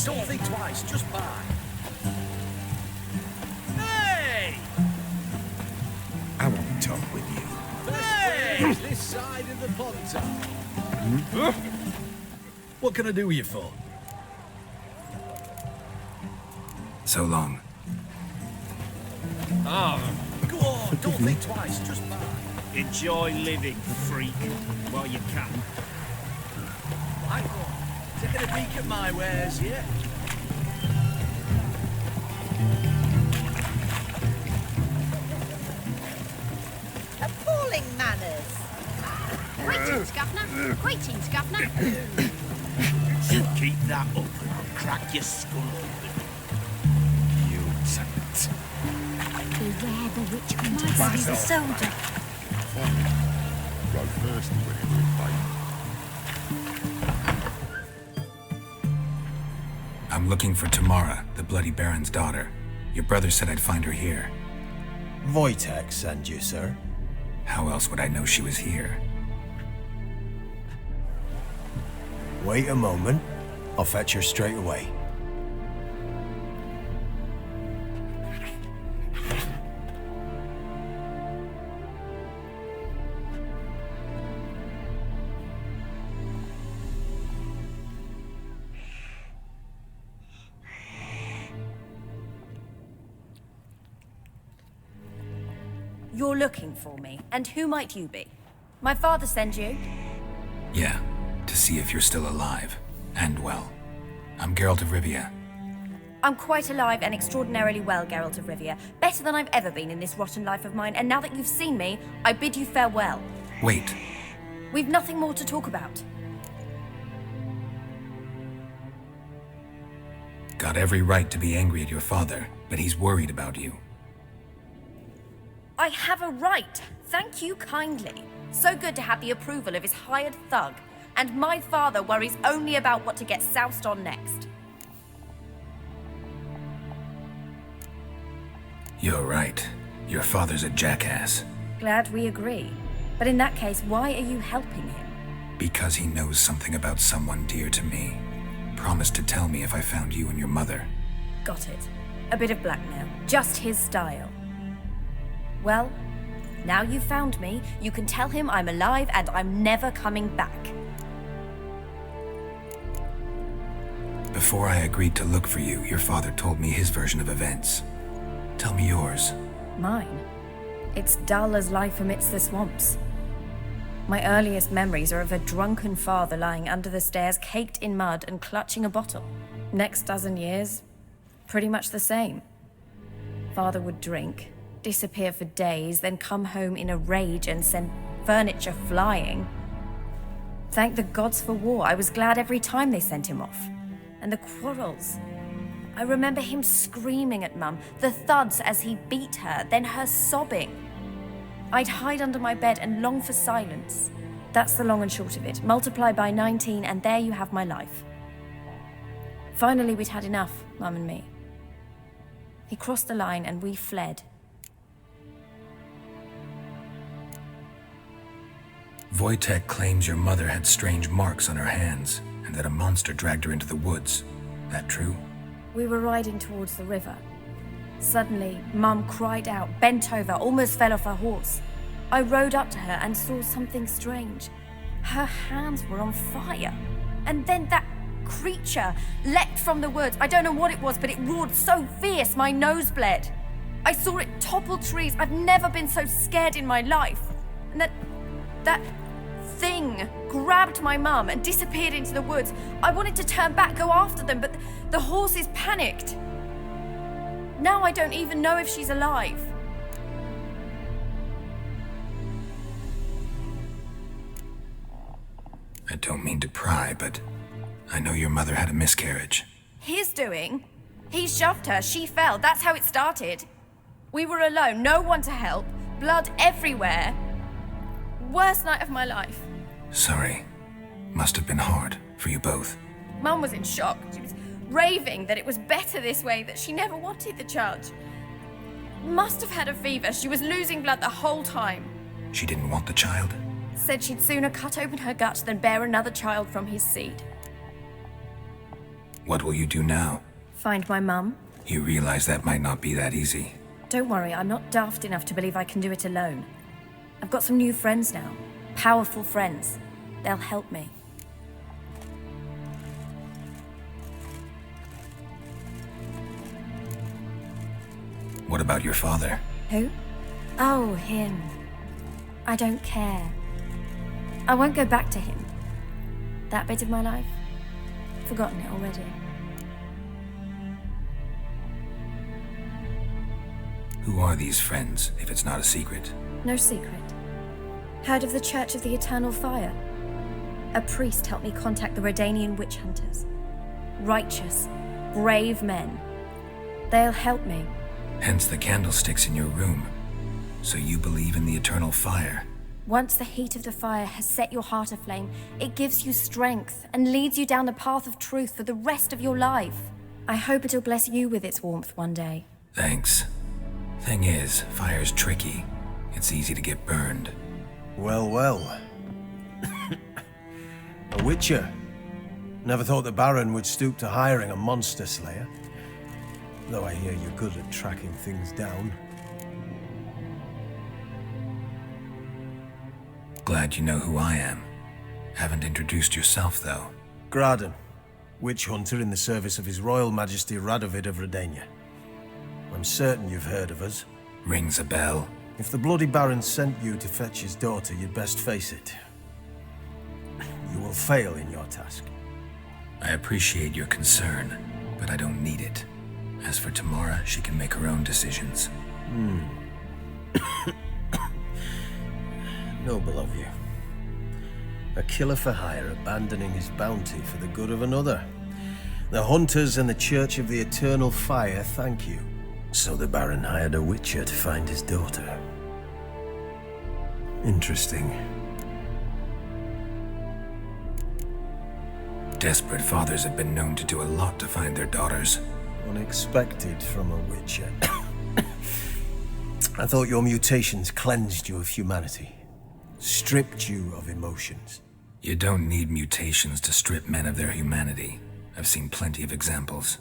Don't think twice, just buy. Hey! I won't talk with you. Hey! This side of the ponton. What can I do you for? So long. Oh, Go on, don't think twice, just buy. enjoy living, freak, while you can. Right on. Taking a peek at my wares, yeah? Appalling manners. Greetings, Governor. Greetings, Governor. You keep that up and I'll crack your skull open. You mutant. Beware the witch hunter. My daddy's a soldier. Go thirsty when I'm looking for Tamara, the Bloody Baron's daughter. Your brother said I'd find her here. Wojtek sent you, sir. How else would I know she was here? Wait a moment. I'll fetch her straight away. You're looking for me, and who might you be? My father sent you? Yeah, to see if you're still alive. And well. I'm Geralt of Rivia. I'm quite alive and extraordinarily well, Geralt of Rivia. Better than I've ever been in this rotten life of mine, and now that you've seen me, I bid you farewell. Wait. We've nothing more to talk about. Got every right to be angry at your father, but he's worried about you. I have a right. Thank you kindly. So good to have the approval of his hired thug. And my father worries only about what to get soused on next. You're right. Your father's a jackass. Glad we agree. But in that case, why are you helping him? Because he knows something about someone dear to me. Promised to tell me if I found you and your mother. Got it. A bit of blackmail. Just his style. Well, now you've found me, you can tell him I'm alive and I'm never coming back. Before I agreed to look for you, your father told me his version of events. Tell me yours. Mine? It's dull as life amidst the swamps. My earliest memories are of a drunken father lying under the stairs, caked in mud and clutching a bottle. Next dozen years, pretty much the same. Father would drink, disappear for days, then come home in a rage and send furniture flying. Thank the gods for war. I was glad every time they sent him off. And the quarrels. I remember him screaming at Mum, the thuds as he beat her, then her sobbing. I'd hide under my bed and long for silence. That's the long and short of it. Multiply by 19 and there you have my life. Finally, we'd had enough, Mum and me. He crossed the line and we fled. Wojtek claims your mother had strange marks on her hands, and that a monster dragged her into the woods. That true? We were riding towards the river. Suddenly, Mum cried out, bent over, almost fell off her horse. I rode up to her and saw something strange. Her hands were on fire. And then that creature leapt from the woods. I don't know what it was, but it roared so fierce, my nose bled. I saw it topple trees. I've never been so scared in my life. And that thing grabbed my mum and disappeared into the woods. I wanted to turn back, go after them, but the horses panicked. Now I don't even know if she's alive. I don't mean to pry, but I know your mother had a miscarriage. His doing? He shoved her, she fell, that's how it started. We were alone, no one to help, blood everywhere. Worst night of my life. Sorry. Must have been hard for you both. Mum was in shock. She was raving that it was better this way, that she never wanted the child. Must have had a fever. She was losing blood the whole time. She didn't want the child? Said she'd sooner cut open her gut than bear another child from his seed. What will you do now? Find my mum. You realize that might not be that easy. Don't worry, I'm not daft enough to believe I can do it alone. I've got some new friends now. Powerful friends. They'll help me. What about your father? Who? Oh, him. I don't care. I won't go back to him. That bit of my life? Forgotten it already. Who are these friends, if it's not a secret? No secret. Heard of the Church of the Eternal Fire? A priest helped me contact the Redanian witch hunters. Righteous, brave men. They'll help me. Hence the candlesticks in your room. So you believe in the eternal fire? Once the heat of the fire has set your heart aflame, it gives you strength and leads you down the path of truth for the rest of your life. I hope it'll bless you with its warmth one day. Thanks. Thing is, fire's tricky. It's easy to get burned. Well, well. A witcher. Never thought the Baron would stoop to hiring a monster slayer. Though I hear you're good at tracking things down. Glad you know who I am. Haven't introduced yourself, though. Graden, witch hunter in the service of His Royal Majesty Radovid of Redania. I'm certain you've heard of us. Rings a bell. If the Bloody Baron sent you to fetch his daughter, you'd best face it. You will fail in your task. I appreciate your concern, but I don't need it. As for Tamara, she can make her own decisions. Noble of you. A killer for hire abandoning his bounty for the good of another. The hunters and the Church of the Eternal Fire thank you. So the Baron hired a witcher to find his daughter. Interesting. Desperate fathers have been known to do a lot to find their daughters. Unexpected from a witcher. I thought your mutations cleansed you of humanity. Stripped you of emotions. You don't need mutations to strip men of their humanity. I've seen plenty of examples.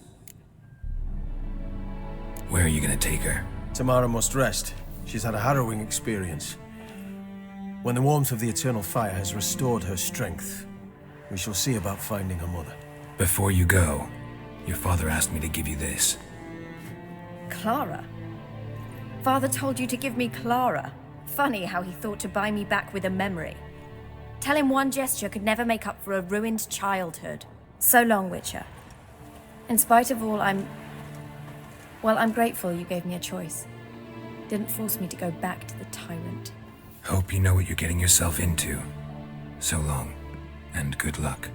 Where are you gonna take her? Tamara must rest. She's had a harrowing experience. When the warmth of the Eternal Fire has restored her strength, we shall see about finding her mother. Before you go, your father asked me to give you this. Clara? Father told you to give me Clara. Funny how he thought to buy me back with a memory. Tell him one gesture could never make up for a ruined childhood. So long, Witcher. In spite of all, I'm grateful you gave me a choice. Didn't force me to go back to the tyrant. Hope you know what you're getting yourself into. So long, and good luck.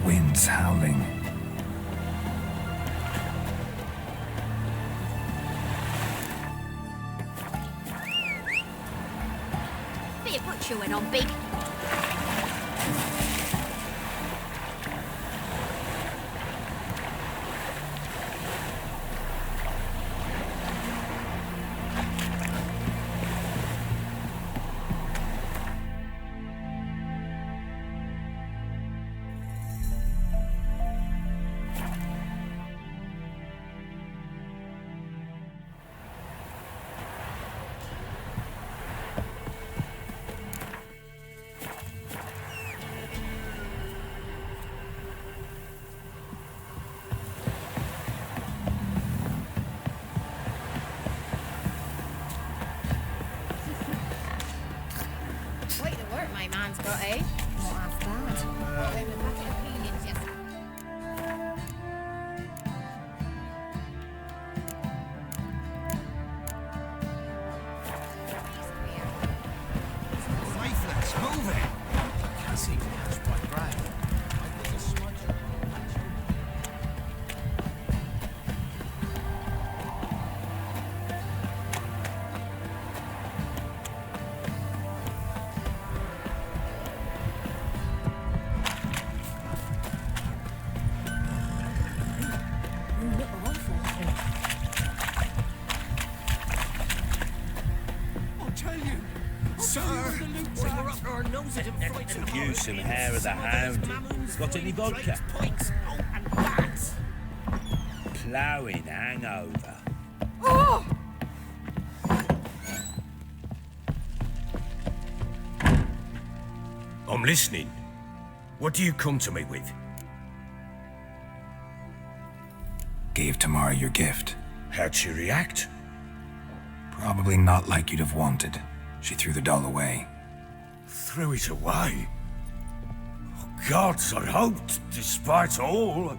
Winds howling. Bit of butcher went on big. Quite the work my man's got, eh? Not half bad. Got him a packet of peeling seems housed by Grey. There's a smudge on the patch. I'll tell you. Sir, we're up our noses and frightened. You some hair of the hound. Got any vodka? Pikes, and bats. Ploughing hangover. I'm listening. What do you come to me with? Gave Tamara your gift. How'd she react? Probably not like you'd have wanted. She threw the doll away. Threw it away? Oh, gods, I hoped, despite all.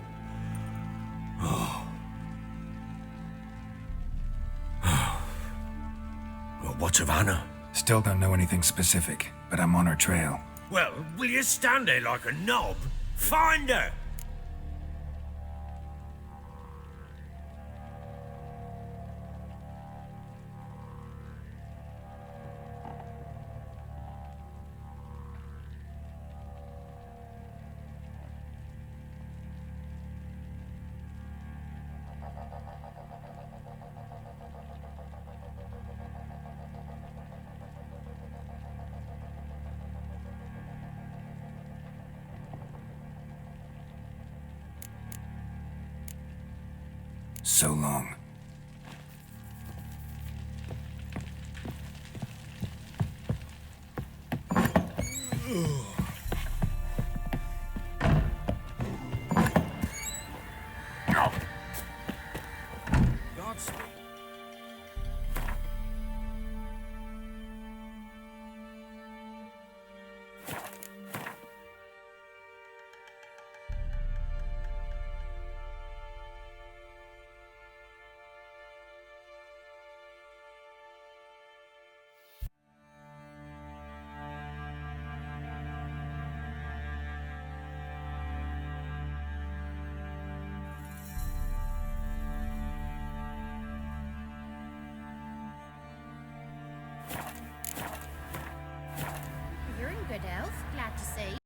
Well, what of Anna? Still don't know anything specific, but I'm on her trail. Well, will you stand there like a knob? Find her! So long. You're in good health. Glad to see.